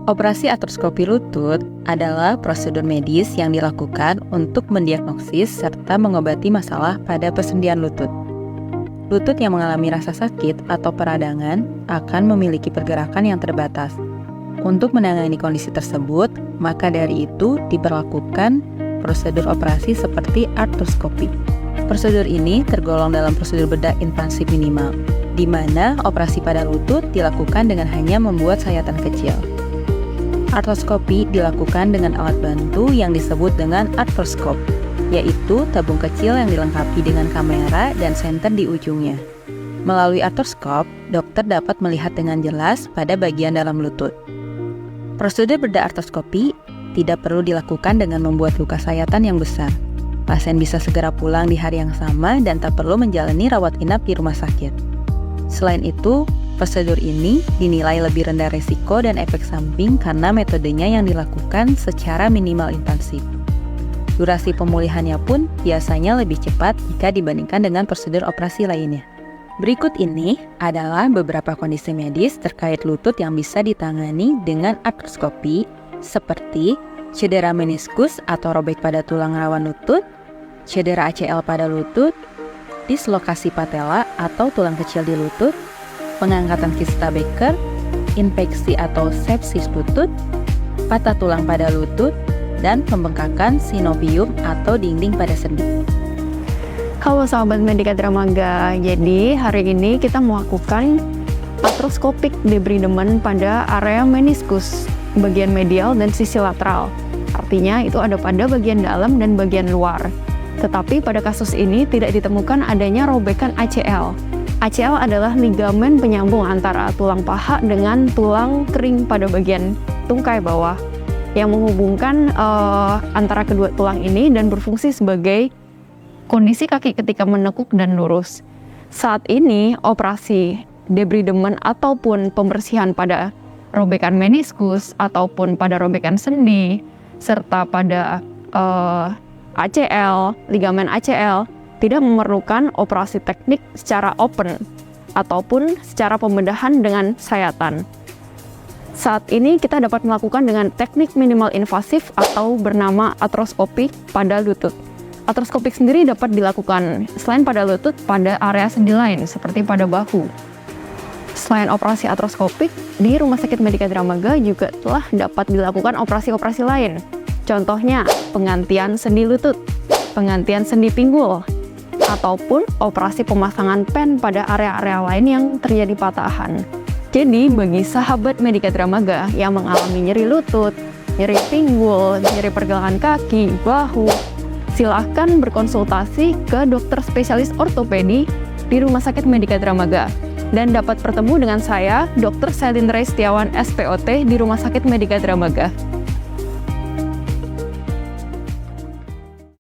Operasi artroskopi lutut adalah prosedur medis yang dilakukan untuk mendiagnosis serta mengobati masalah pada persendian lutut. Lutut yang mengalami rasa sakit atau peradangan akan memiliki pergerakan yang terbatas. Untuk menangani kondisi tersebut, maka dari itu diberlakukan prosedur operasi seperti artroskopi. Prosedur ini tergolong dalam prosedur bedah invasif minimal, di mana operasi pada lutut dilakukan dengan hanya membuat sayatan kecil. Artroskopi dilakukan dengan alat bantu yang disebut dengan artroskop, yaitu tabung kecil yang dilengkapi dengan kamera dan senter di ujungnya. Melalui artroskop, dokter dapat melihat dengan jelas pada bagian dalam lutut. Prosedur bedah artroskopi tidak perlu dilakukan dengan membuat luka sayatan yang besar. Pasien bisa segera pulang di hari yang sama dan tak perlu menjalani rawat inap di rumah sakit. Selain itu, prosedur ini dinilai lebih rendah resiko dan efek samping karena metodenya yang dilakukan secara minimal intensif. Durasi pemulihannya pun biasanya lebih cepat jika dibandingkan dengan prosedur operasi lainnya. Berikut ini adalah beberapa kondisi medis terkait lutut yang bisa ditangani dengan artroskopi, seperti cedera meniskus atau robek pada tulang rawan lutut, cedera ACL pada lutut, dislokasi patella atau tulang kecil di lutut, pengangkatan kista Becker, infeksi atau sepsis lutut, patah tulang pada lutut, dan pembengkakan sinovium atau dinding pada sendi. Halo sahabat Medika Dramaga, jadi hari ini kita melakukan artroskopik debridement pada area meniskus, bagian medial dan sisi lateral. Artinya itu ada pada bagian dalam dan bagian luar. Tetapi pada kasus ini tidak ditemukan adanya robekan ACL. ACL adalah ligamen penyambung antara tulang paha dengan tulang kering pada bagian tungkai bawah yang menghubungkan antara kedua tulang ini dan berfungsi sebagai kondisi kaki ketika menekuk dan lurus. Saat ini operasi debridement ataupun pembersihan pada robekan meniskus ataupun pada robekan sendi serta pada ACL, ligamen ACL tidak memerlukan operasi teknik secara open ataupun secara pembedahan dengan sayatan. Saat ini kita dapat melakukan dengan teknik minimal invasif atau bernama artroskopi pada lutut. Artroskopik sendiri dapat dilakukan selain pada lutut pada area sendi lain seperti pada bahu. Selain operasi artroskopik, di Rumah Sakit Medika Dramaga juga telah dapat dilakukan operasi-operasi lain. Contohnya penggantian sendi lutut, penggantian sendi pinggul, ataupun operasi pemasangan pen pada area-area lain yang terjadi patahan. Jadi bagi sahabat Medika Dramaga yang mengalami nyeri lutut, nyeri pinggul, nyeri pergelangan kaki, bahu, silahkan berkonsultasi ke dokter spesialis ortopedi di Rumah Sakit Medika Dramaga dan dapat bertemu dengan saya, Dr. Selin Ray Setiawan, SPOT di Rumah Sakit Medika Dramaga.